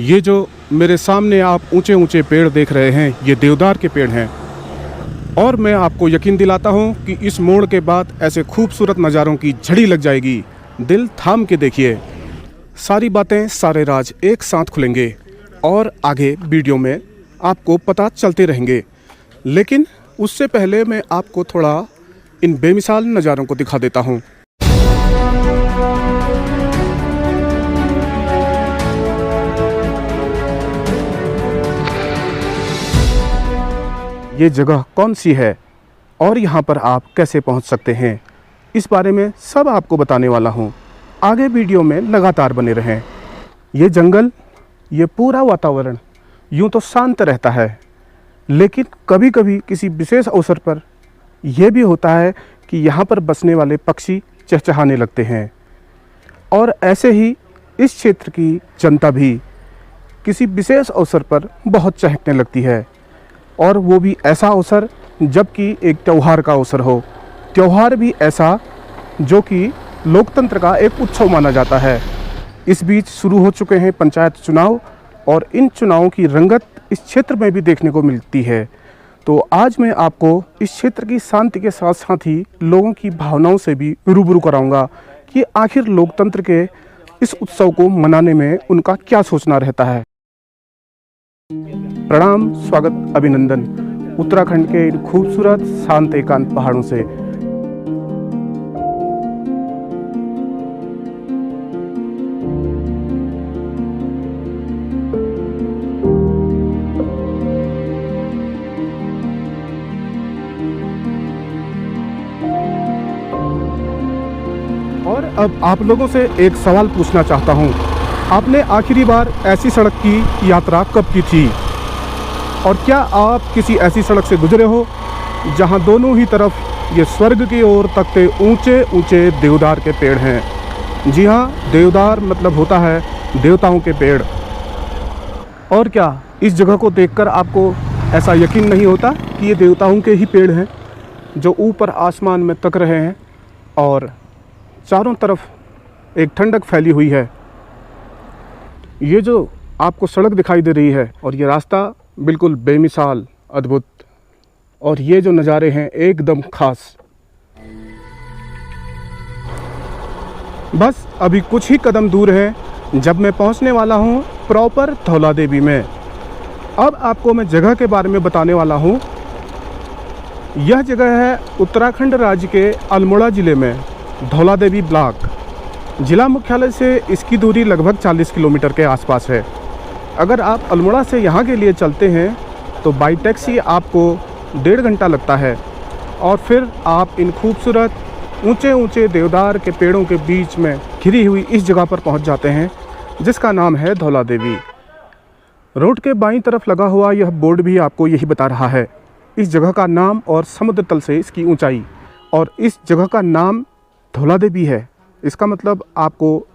ये जो मेरे सामने आप ऊंचे ऊंचे पेड़ देख रहे हैं, ये देवदार के पेड़ हैं। और मैं आपको यकीन दिलाता हूँ कि इस मोड़ के बाद ऐसे खूबसूरत नज़ारों की झड़ी लग जाएगी। दिल थाम के देखिए, सारी बातें सारे राज एक साथ खुलेंगे और आगे वीडियो में आपको पता चलते रहेंगे। लेकिन उससे पहले मैं आपको थोड़ा इन बेमिसाल नज़ारों को दिखा देता हूँ। ये जगह कौन सी है और यहाँ पर आप कैसे पहुँच सकते हैं, इस बारे में सब आपको बताने वाला हूँ। आगे वीडियो में लगातार बने रहें। ये जंगल, ये पूरा वातावरण यूँ तो शांत रहता है, लेकिन कभी कभी किसी विशेष अवसर पर यह भी होता है कि यहाँ पर बसने वाले पक्षी चहचहाने लगते हैं। और ऐसे ही इस क्षेत्र की जनता भी किसी विशेष अवसर पर बहुत चहकने लगती है, और वो भी ऐसा अवसर जबकि एक त्यौहार का अवसर हो। त्यौहार भी ऐसा जो कि लोकतंत्र का एक उत्सव माना जाता है। इस बीच शुरू हो चुके हैं पंचायत चुनाव, और इन चुनावों की रंगत इस क्षेत्र में भी देखने को मिलती है। तो आज मैं आपको इस क्षेत्र की शांति के साथ साथ ही लोगों की भावनाओं से भी रूबरू कराऊंगा कि आखिर लोकतंत्र के इस उत्सव को मनाने में उनका क्या सोचना रहता है। प्रणाम, स्वागत, अभिनंदन उत्तराखंड के इन खूबसूरत शांत एकांत पहाड़ों से। और अब आप लोगों से एक सवाल पूछना चाहता हूं। आपने आखिरी बार ऐसी सड़क की यात्रा कब की थी? और क्या आप किसी ऐसी सड़क से गुजरे हो जहां दोनों ही तरफ ये स्वर्ग की ओर तकते ऊंचे ऊंचे देवदार के पेड़ हैं? जी हाँ, देवदार मतलब होता है देवताओं के पेड़। और क्या इस जगह को देखकर आपको ऐसा यकीन नहीं होता कि ये देवताओं के ही पेड़ हैं जो ऊपर आसमान में तक रहे हैं और चारों तरफ एक ठंडक फैली हुई है। ये जो आपको सड़क दिखाई दे रही है और ये रास्ता बिल्कुल बेमिसाल, अद्भुत, और ये जो नज़ारे हैं एकदम खास। बस अभी कुछ ही कदम दूर है जब मैं पहुंचने वाला हूं प्रॉपर धौलादेवी में। अब आपको मैं जगह के बारे में बताने वाला हूं। यह जगह है उत्तराखंड राज्य के अल्मोड़ा ज़िले में, धौलादेवी ब्लॉक। जिला मुख्यालय से इसकी दूरी लगभग 40 किलोमीटर के आसपास है। अगर आप अल्मोड़ा से यहाँ के लिए चलते हैं तो बाई टैक्सी आपको 1.5 घंटा लगता है, और फिर आप इन खूबसूरत ऊंचे ऊंचे देवदार के पेड़ों के बीच में घिरी हुई इस जगह पर पहुँच जाते हैं जिसका नाम है धौलादेवी। रोड के बाईं तरफ लगा हुआ यह बोर्ड भी आपको यही बता रहा है इस जगह का नाम और समुद्र तल से इसकी ऊंचाई। और इस जगह का नाम धौलादेवी है, इसका मतलब आपको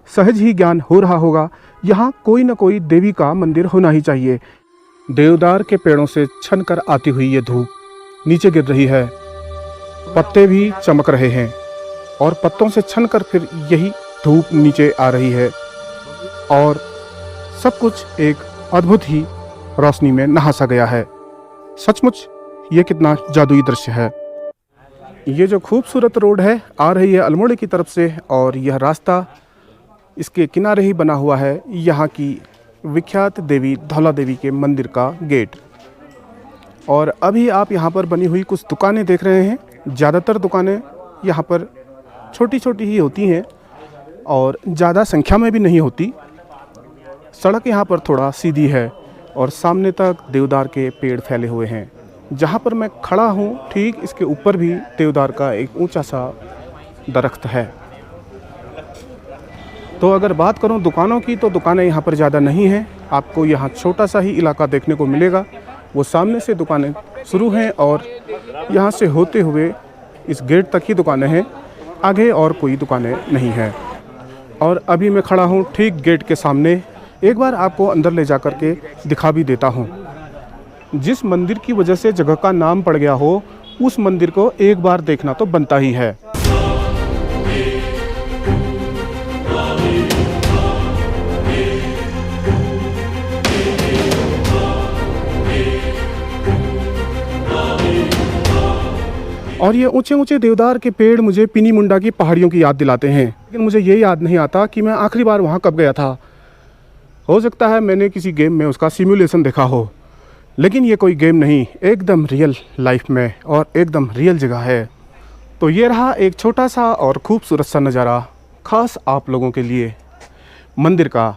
सहज ही ज्ञान हो रहा होगा यहाँ कोई न कोई देवी का मंदिर होना ही चाहिए। देवदार के पेड़ों से छन कर आती हुई ये धूप नीचे गिर रही है, पत्ते भी चमक रहे हैं और पत्तों से छन कर फिर यही धूप नीचे आ रही है, और सब कुछ एक अद्भुत ही रोशनी में नहा सा गया है। सचमुच ये कितना जादुई दृश्य है। ये जो खूबसूरत रोड है आ रही है अल्मोड़े की तरफ से, और यह रास्ता इसके किनारे ही बना हुआ है यहाँ की विख्यात देवी धौलादेवी के मंदिर का गेट। और अभी आप यहाँ पर बनी हुई कुछ दुकानें देख रहे हैं। ज़्यादातर दुकानें यहाँ पर छोटी छोटी ही होती हैं और ज़्यादा संख्या में भी नहीं होती। सड़क यहाँ पर थोड़ा सीधी है और सामने तक देवदार के पेड़ फैले हुए हैं। जहाँ पर मैं खड़ा हूँ ठीक इसके ऊपर भी देवदार का एक ऊंचा सा दरख्त है। तो अगर बात करूँ दुकानों की, तो दुकानें यहाँ पर ज़्यादा नहीं हैं। आपको यहाँ छोटा सा ही इलाका देखने को मिलेगा। वो सामने से दुकानें शुरू हैं और यहाँ से होते हुए इस गेट तक ही दुकानें हैं, आगे और कोई दुकानें नहीं हैं। और अभी मैं खड़ा हूँ ठीक गेट के सामने। एक बार आपको अंदर ले जा कर के दिखा भी देता हूँ। जिस मंदिर की वजह से जगह का नाम पड़ गया हो, उस मंदिर को एक बार देखना तो बनता ही है। और ये ऊंचे ऊंचे देवदार के पेड़ मुझे पिनी मुंडा की पहाड़ियों की याद दिलाते हैं, लेकिन मुझे ये याद नहीं आता कि मैं आखिरी बार वहाँ कब गया था। हो सकता है मैंने किसी गेम में उसका सिमुलेशन देखा हो, लेकिन ये कोई गेम नहीं, एकदम रियल लाइफ में और एकदम रियल जगह है। तो ये रहा एक छोटा सा और खूबसूरत सा नज़ारा, ख़ास आप लोगों के लिए मंदिर का।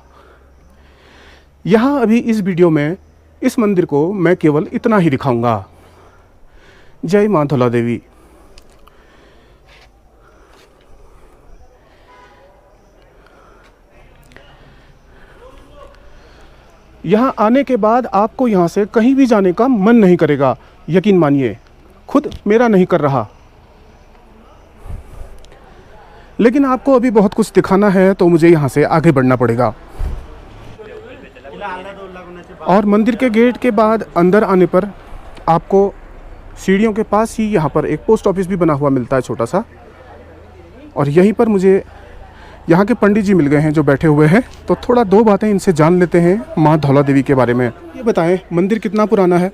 यहाँ अभी इस वीडियो में इस मंदिर को मैं केवल इतना ही दिखाऊंगा। जय माँ धौला देवी। यहाँ आने के बाद आपको यहाँ से कहीं भी जाने का मन नहीं करेगा, यकीन मानिए, खुद मेरा नहीं कर रहा। लेकिन आपको अभी बहुत कुछ दिखाना है तो मुझे यहाँ से आगे बढ़ना पड़ेगा। और मंदिर के गेट के बाद अंदर आने पर आपको सीढ़ियों के पास ही यहाँ पर एक पोस्ट ऑफिस भी बना हुआ मिलता है, छोटा सा। और यहीं पर मुझे यहाँ के पंडित जी मिल गए हैं जो बैठे हुए हैं, तो थोड़ा दो बातें इनसे जान लेते हैं माँ धौला देवी के बारे में। ये बताएं, मंदिर कितना पुराना है?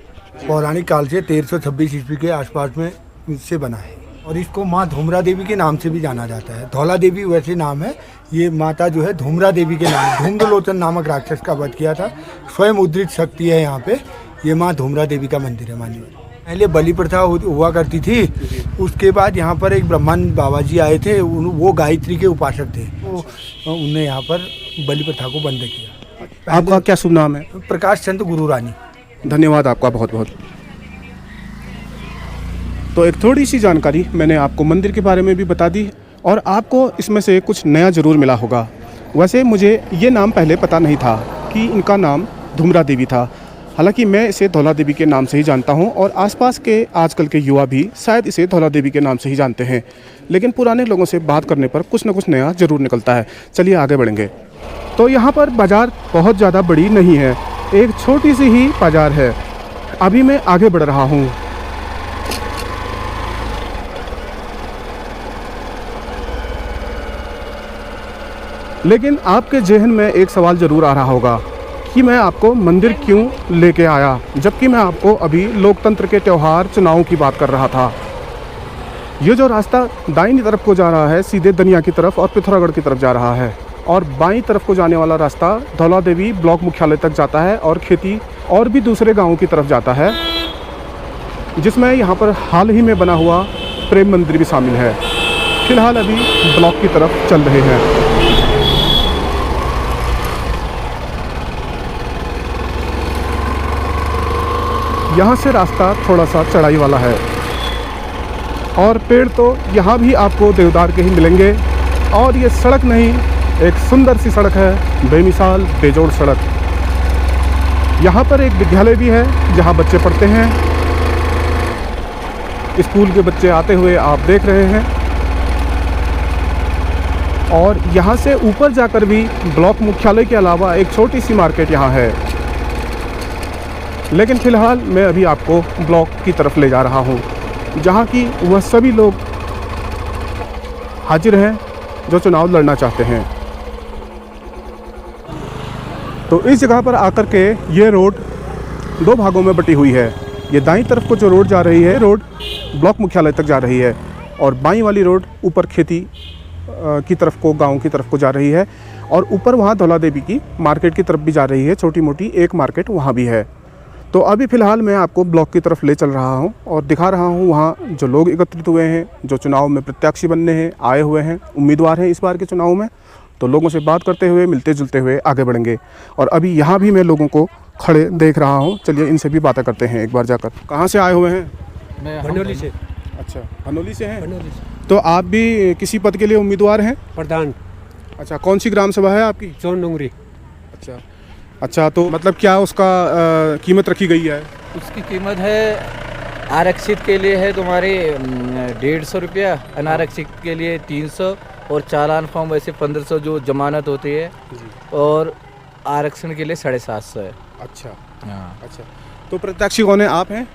पौराणिक काल से 1326 ईस्वी के आसपास में इससे बना है और इसको माँ धूमरा देवी के नाम से भी जाना जाता है। धौला देवी वैसे नाम है, ये माता जो है धूमरा देवी के नाम, धूम्रलोचन नामक राक्षस का वध किया था, स्वयं उद्धृत शक्ति है यहाँ पे। ये माँ धूमरा देवी का मंदिर है मानिए। पहले बलि प्रथा हुआ करती थी, उसके बाद यहाँ पर एक ब्रह्मानंद बाबा जी आए थे, वो गायत्री के उपासक थे, तो उन्होंने यहाँ पर बलि प्रथा को बंद किया। आपका क्या शुभ नाम है? प्रकाश चंद गुरु रानी। धन्यवाद आपका बहुत बहुत। तो एक थोड़ी सी जानकारी मैंने आपको मंदिर के बारे में भी बता दी और आपको इसमें से कुछ नया ज़रूर मिला होगा। वैसे मुझे ये नाम पहले पता नहीं था कि इनका नाम धूमरा देवी था, हालांकि मैं इसे धौला देवी के नाम से ही जानता हूं और आसपास के आजकल के युवा भी शायद इसे धौला देवी के नाम से ही जानते हैं, लेकिन पुराने लोगों से बात करने पर कुछ ना कुछ नया ज़रूर निकलता है। चलिए आगे बढ़ेंगे। तो यहाँ पर बाज़ार बहुत ज़्यादा बड़ी नहीं है, एक छोटी सी ही बाज़ार है। अभी मैं आगे बढ़ रहा हूँ। लेकिन आपके जहन में एक सवाल ज़रूर आ रहा होगा कि मैं आपको मंदिर क्यों लेके आया, जबकि मैं आपको अभी लोकतंत्र के त्यौहार चुनावों की बात कर रहा था। ये जो रास्ता दाहिनी तरफ को जा रहा है सीधे दनिया की तरफ और पिथौरागढ़ की तरफ जा रहा है, और बाईं तरफ को जाने वाला रास्ता धौला देवी ब्लॉक मुख्यालय तक जाता है और खेती और भी दूसरे गाँवों की तरफ जाता है, जिसमें यहाँ पर हाल ही में बना हुआ प्रेम मंदिर भी शामिल है। फिलहाल अभी ब्लॉक की तरफ चल रहे हैं। यहाँ से रास्ता थोड़ा सा चढ़ाई वाला है और पेड़ तो यहाँ भी आपको देवदार के ही मिलेंगे। और ये सड़क नहीं, एक सुंदर सी सड़क है, बेमिसाल बेजोड़ सड़क। यहाँ पर एक विद्यालय भी है जहाँ बच्चे पढ़ते हैं। स्कूल के बच्चे आते हुए आप देख रहे हैं। और यहाँ से ऊपर जाकर भी ब्लॉक मुख्यालय के अलावा एक छोटी सी मार्केट यहाँ है, लेकिन फ़िलहाल मैं अभी आपको ब्लॉक की तरफ ले जा रहा हूँ, जहाँ की वह सभी लोग हाजिर हैं जो चुनाव लड़ना चाहते हैं। तो इस जगह पर आकर के ये रोड दो भागों में बटी हुई है। ये दाईं तरफ को जो रोड जा रही है, रोड ब्लॉक मुख्यालय तक जा रही है, और बाईं वाली रोड ऊपर खेती की तरफ को, गाँव की तरफ को जा रही है। और ऊपर वहाँ धौला देवी की मार्केट की तरफ भी जा रही है, छोटी मोटी एक मार्केट वहाँ भी है। तो अभी फ़िलहाल मैं आपको ब्लॉक की तरफ ले चल रहा हूं और दिखा रहा हूं वहां जो लोग एकत्रित हुए हैं, जो चुनाव में प्रत्याशी बनने हैं आए हुए हैं, उम्मीदवार हैं इस बार के चुनाव में। तो लोगों से बात करते हुए, मिलते जुलते हुए आगे बढ़ेंगे। और अभी यहाँ भी मैं लोगों को खड़े देख रहा हूँ, चलिए इनसे भी बातें करते हैं एक बार जाकर। कहाँ से आए हुए हैं? मैं भनोली से। अच्छा, भनोली से हैं। भनोली से। तो आप भी किसी पद के लिए उम्मीदवार हैं? प्रधान। अच्छा, कौन सी ग्राम सभा है आपकी? चौनडुंगरी। अच्छा, तो मतलब क्या उसका कीमत रखी गई है? उसकी कीमत है, आरक्षित के लिए है तुम्हारे 150 रुपया, अनारक्षित के लिए 300, और चालान फॉर्म वैसे 1500 जो जमानत होती है, और आरक्षण के लिए 750 है। अच्छा हाँ। अच्छा, तो प्रत्याशी कौन है? आप हैं?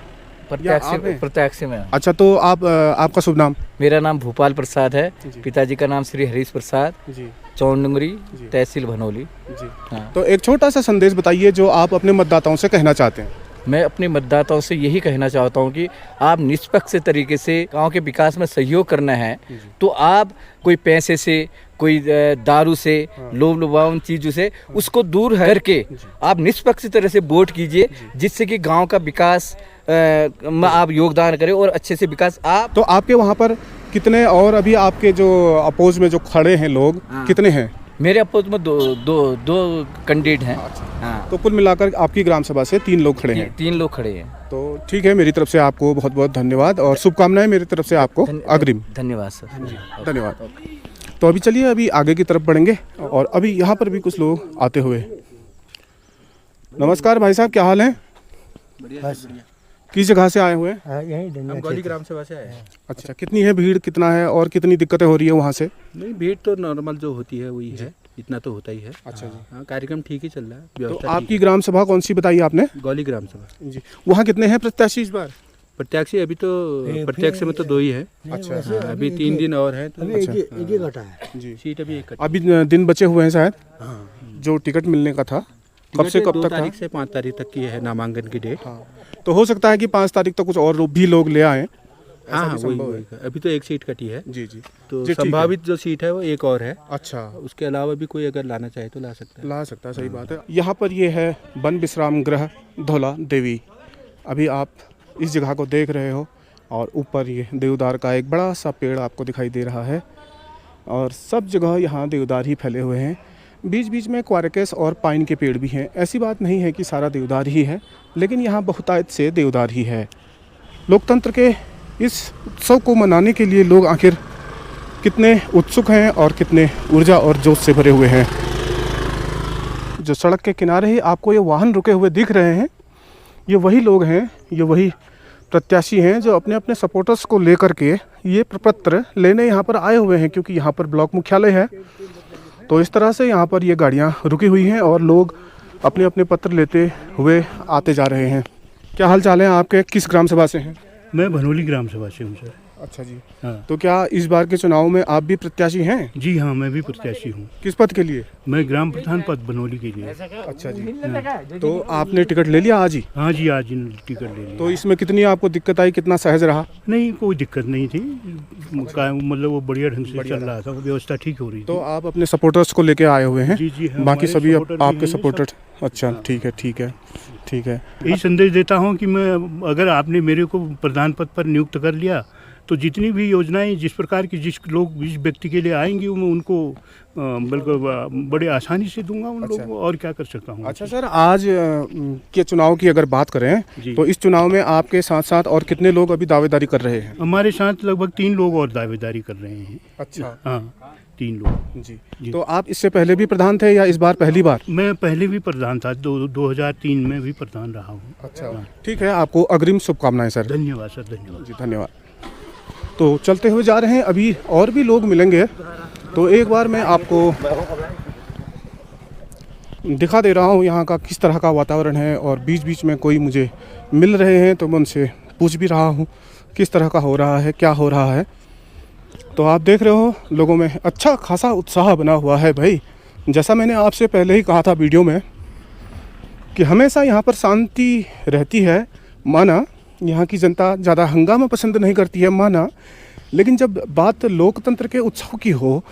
प्रत्याशी में। अच्छा, तो आप आपका शुभ नाम? मेरा नाम भूपाल प्रसाद है, पिताजी का नाम श्री हरीश प्रसाद जी, चौनडुंगरी, तहसील भनोली जी। हाँ। तो एक छोटा सा संदेश बताइए जो आप अपने मतदाताओं से कहना चाहते हैं। मैं अपने मतदाताओं से यही कहना चाहता हूं कि आप निष्पक्ष तरीके से गांव के विकास में सहयोग करना है तो आप कोई पैसे से, कोई दारू से, लोभ लुभावन चीज़ों से उसको दूर करके आप निष्पक्ष तरह से वोट कीजिए, जिससे कि गांव का विकास में आप योगदान करें और अच्छे से विकास आप। तो आपके वहाँ पर कितने, और अभी आपके जो अपोज में जो खड़े हैं लोग कितने हैं? मेरे अपोज में दो कैंडिडेट हैं। हाँ, तो कुल मिलाकर आपकी ग्राम सभा से 3 लोग खड़े हैं। 3 लोग खड़े हैं। तो ठीक है, मेरी तरफ से आपको बहुत बहुत धन्यवाद और शुभकामनाएं मेरी तरफ से आपको अग्रिम। धन्यवाद सर। धन्यवाद। तो अभी चलिए अभी आगे की तरफ बढ़ेंगे और अभी यहाँ पर भी कुछ लोग आते हुए। नमस्कार भाई साहब, क्या हाल है? किस जगह से आए हुए हैं? हम गौली ग्राम सभा से आए हैं। अच्छा, कितनी है भीड़, कितना है और कितनी दिक्कतें हो रही है वहाँ से? नहीं, भीड़ तो नॉर्मल जो होती है वही है, इतना तो होता ही है। अच्छा जी। हाँ, कार्यक्रम ठीक ही चल रहा है, तो व्यवस्था आपकी ग्राम सभा कौन सी बताई आपने? गौली ग्राम सभा जी। वहाँ कितने हैं प्रत्याशी इस बार? प्रत्याशी अभी तो प्रत्यक्ष में तो 2 ही है। अच्छा। हाँ, अभी 3 दिन और है तो जी। सीट अभी एक अभी दिन बचे हुए हैं शायद, जो टिकट मिलने का था। कब से कब 2 तक तारीख था? से 5 तारीख तक की है नामांकन की डेट। हाँ, तो हो सकता है कि 5 तारीख तक कुछ और भी लोग ले आए। हाँ हाँ, वही अभी तो एक सीट कटी है। जी जी। तो जी, ठीक है। संभावित जो सीट है वो एक और है। अच्छा, उसके अलावा भी कोई अगर लाना चाहे तो ला सकता है। ला सकता है, सही बात है। यहाँ पर ये है वन विश्राम गृह धौला देवी। अभी आप इस जगह को देख रहे हो और ऊपर ये देवदार का एक बड़ा सा पेड़ आपको दिखाई दे रहा है और सब जगह यहाँ देवदार ही फैले हुए हैं। बीच बीच में क्वारकेस और पाइन के पेड़ भी हैं। ऐसी बात नहीं है कि सारा देवदार ही है, लेकिन यहाँ बहुतायत से देवदार ही है। लोकतंत्र के इस उत्सव को मनाने के लिए लोग आखिर कितने उत्सुक हैं और कितने ऊर्जा और जोश से भरे हुए हैं। जो सड़क के किनारे ही आपको ये वाहन रुके हुए दिख रहे हैं, ये वही लोग हैं, ये वही प्रत्याशी हैं जो अपने अपने सपोर्टर्स को लेकर के ये प्रपत्र लेने यहाँ पर आए हुए हैं, क्योंकि यहाँ पर ब्लॉक मुख्यालय है। तो इस तरह से यहाँ पर ये गाड़ियाँ रुकी हुई हैं और लोग अपने अपने पत्र लेते हुए आते जा रहे हैं। क्या हाल चाल है आपके? किस ग्राम सभा से हैं? मैं भनोली ग्राम सभा से हूँ सर। अच्छा जी। हाँ। तो क्या इस बार के चुनाव में आप भी प्रत्याशी हैं? जी हाँ, मैं भी प्रत्याशी हूँ। किस पद के लिए? मैं ग्राम प्रधान पद भनोली के लिए। अच्छा जी। तो आपने टिकट ले लिया आज ही? हाँ जी, आज टिकट ले लिया। तो इसमें कितनी आपको दिक्कत आई, कितना सहज रहा? नहीं, कोई दिक्कत नहीं थी, मतलब वो बढ़िया ढंग से चल रहा था, व्यवस्था ठीक हो रही थी। तो आप अपने सपोर्टर्स को लेके आए हुए हैं? जी जी हाँ, बाकी हमारे सभी सपोर्टर भी आपके हैं सपोर्टर? सब। अच्छा, ठीक है ठीक है ठीक है। यही संदेश देता हूँ कि मैं, अगर आपने मेरे को प्रधान पद पर नियुक्त कर लिया तो जितनी भी योजनाएं जिस प्रकार की जिस व्यक्ति के लिए आएंगी मैं उनको बिल्कुल बड़े आसानी से दूंगा उन लोगों को, और क्या कर सकता हूँ। अच्छा सर, आज के चुनाव की अगर बात करें तो इस चुनाव में आपके साथ साथ और कितने लोग अभी दावेदारी कर रहे हैं? हमारे साथ लगभग 3 लोग और दावेदारी कर रहे हैं। अच्छा। हाँ, 3 लोग। जी। तो आप इससे पहले भी प्रधान थे या इस बार पहली बार? मैं पहले भी प्रधान था, 2003 में भी प्रधान रहा हूँ। अच्छा, ठीक है। आपको अग्रिम शुभकामनाएं सर। धन्यवाद सर, धन्यवाद जी, धन्यवाद। तो चलते हुए जा रहे हैं, अभी और भी लोग मिलेंगे, तो एक बार मैं आपको दिखा दे रहा हूँ यहाँ का किस तरह का वातावरण है। और बीच बीच में कोई मुझे मिल रहे हैं तो मैं उनसे पूछ भी रहा हूँ किस तरह का हो रहा है, क्या हो रहा है। तो आप देख रहे हो लोगों में अच्छा खासा उत्साह बना हुआ है भाई। जैसा मैंने आपसे पहले ही कहा था वीडियो में कि हमेशा यहाँ पर शांति रहती है, माना यहाँ की जनता ज़्यादा हंगामा पसंद नहीं करती है, माना, लेकिन जब बात लोकतंत्र के उत्सव की हो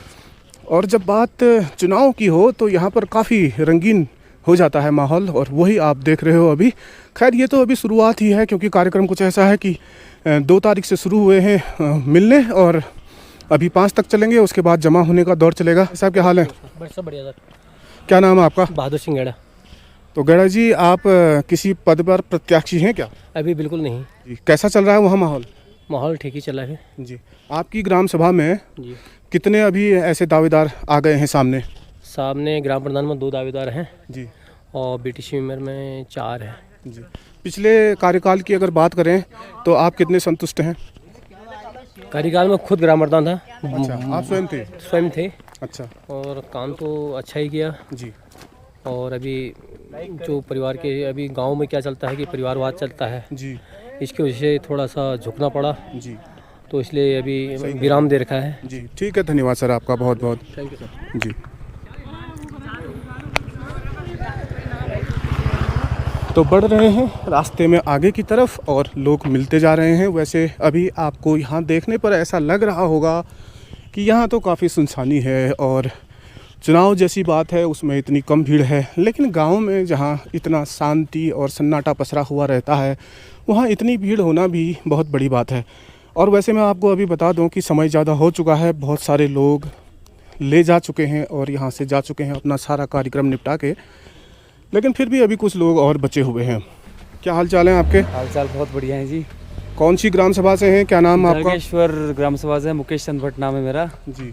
और जब बात चुनाव की हो तो यहाँ पर काफ़ी रंगीन हो जाता है माहौल, और वही आप देख रहे हो अभी। खैर ये तो अभी शुरुआत ही है, क्योंकि कार्यक्रम कुछ ऐसा है कि 2 तारीख से शुरू हुए हैं मिलने और अभी 5 तक चलेंगे, उसके बाद जमा होने का दौर चलेगा। साहब क्या हाल है? सब बढ़िया सर। क्या नाम है आपका? बहादुर सिंह गेड़ा। तो गेड़ा जी, आप किसी पद पर प्रत्याशी हैं क्या? अभी बिल्कुल नहीं जी। कैसा चल रहा है वहाँ माहौल? माहौल ठीक ही चला है जी। आपकी ग्राम सभा में जी। कितने अभी ऐसे दावेदार आ गए हैं सामने? सामने ग्राम प्रधान में 2 दावेदार हैं जी। और बीटीसी मेंबर में 4 हैं जी। पिछले कार्यकाल की अगर बात करें तो आप कितने संतुष्ट हैं? कार्यकाल में खुद ग्राम प्रधान था। अच्छा, आप स्वयं थे? अच्छा। और काम तो अच्छा ही किया जी। और अभी जो परिवार के अभी गांव में क्या चलता है कि परिवारवाद चलता है जी। इसकी वजह से थोड़ा सा झुकना पड़ा जी। तो इसलिए अभी विराम दे रखा है। जी, ठीक है। धन्यवाद सर आपका, बहुत बहुत थैंक यू सर। जी। तो बढ़ रहे हैं रास्ते में आगे की तरफ और लोग मिलते जा रहे हैं। वैसे अभी आपको यहाँ देखने पर ऐसा लग रहा होगा कि यहाँ तो काफ़ी सुनसानी है और चुनाव जैसी बात है उसमें इतनी कम भीड़ है, लेकिन गांव में जहाँ इतना शांति और सन्नाटा पसरा हुआ रहता है वहाँ इतनी भीड़ होना भी बहुत बड़ी बात है। और वैसे मैं आपको अभी बता दूं कि समय ज़्यादा हो चुका है, बहुत सारे लोग ले जा चुके हैं और यहाँ से जा चुके हैं अपना सारा कार्यक्रम निपटा के, लेकिन फिर भी अभी कुछ लोग और बचे हुए हैं। क्या हाल चाल है आपके? हाल चाल बहुत बढ़िया है जी। कौन सी ग्राम सभा से हैं, क्या नाम आपका? दरगेश्वर ग्राम सभा से मुकेश चंद भट्ट नाम है मेरा जी।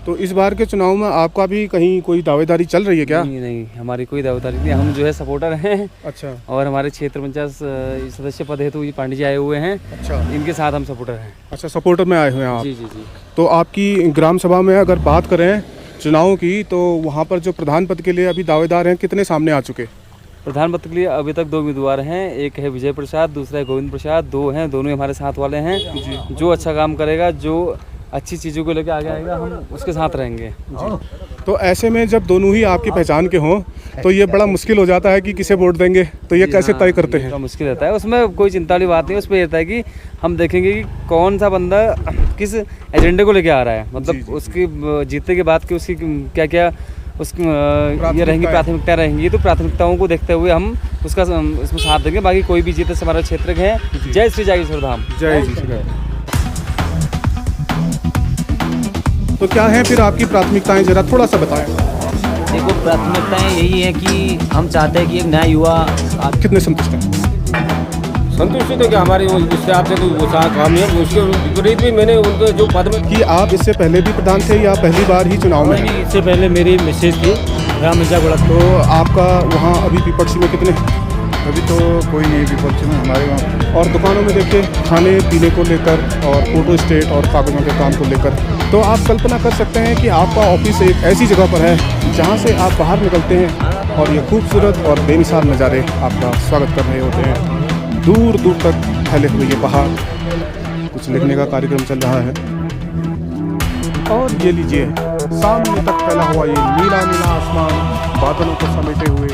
तो इस बार के चुनाव में आपका भी कहीं कोई दावेदारी चल रही है क्या? नहीं नहीं, हमारी कोई दावेदारी नहीं, हम जो है सपोर्टर हैं। अच्छा। और हमारे क्षेत्र पंचायत सदस्य पद हेतु ये पांडे जी आए हुए हैं। अच्छा। इनके साथ हम सपोर्टर हैं। अच्छा, सपोर्टर में आए हुए हैं आप? जी जी जी। तो आपकी ग्राम सभा में अगर बात करें चुनाव की, तो वहाँ पर जो प्रधान पद के लिए अभी दावेदार हैं कितने सामने आ चुके? प्रधान पद के लिए अभी तक 2 उम्मीदवार हैं, एक है विजय प्रसाद, दूसरा है गोविंद प्रसाद। 2 हैं, दोनों हमारे साथ वाले हैं। जो अच्छा काम करेगा, जो अच्छी चीज़ों को लेकर आगे आएगा, हम उसके साथ रहेंगे। तो ऐसे में जब दोनों ही आपकी पहचान के हों तो ये बड़ा मुश्किल हो जाता है कि किसे वोट देंगे, तो ये कैसे तय करते हैं? मुश्किल रहता है, उसमें कोई चिंता वाली बात नहीं। उसमें रहता है कि हम देखेंगे कि कौन सा बंदा किस एजेंडे को लेके आ रहा है, मतलब उसकी जीतने के बाद की उसकी क्या क्या उसकी ये रहेंगी प्राथमिकता रहेंगी, तो प्राथमिकताओं को देखते हुए हम उसका इसमें साथ देंगे। बाकी कोई भी जीते से हमारा क्षेत्र के हैं। जय श्री जागेश्वर धाम। जय जी। तो क्या है फिर आपकी प्राथमिकताएं, जरा थोड़ा सा बताएं। देखो, प्राथमिकताएं यही है कि हम चाहते हैं कि एक नया युवा। आप कितने संतुष्ट हैं? संतुष्टि तो क्या हमारी उससे आपसे तो वो साथ हम हैं, उसके विपरीत भी मैंने उनके जो पद में कि आप इससे पहले भी प्रधान थे या पहली बार ही चुनाव में? इससे पहले मेरी मिसेज थी राम गुड़ा। तो आपका वहाँ अभी विपक्ष में कितने? अभी तो कोई नहीं विपक्ष में हमारे वहाँ। और दुकानों में देखिए खाने पीने को लेकर और फोटो स्टेट और कागजों के काम को लेकर, तो आप कल्पना कर सकते हैं कि आपका ऑफिस एक ऐसी जगह पर है जहाँ से आप बाहर निकलते हैं और ये खूबसूरत और बेमिसाल नज़ारे आपका स्वागत कर रहे होते हैं। दूर दूर तक फैले हुए ये पहाड़, कुछ लिखने का कार्यक्रम चल रहा है। और ये लीजिए सामने तक फैला हुआ ये नीला नीला आसमान, बादलों को समेटे हुए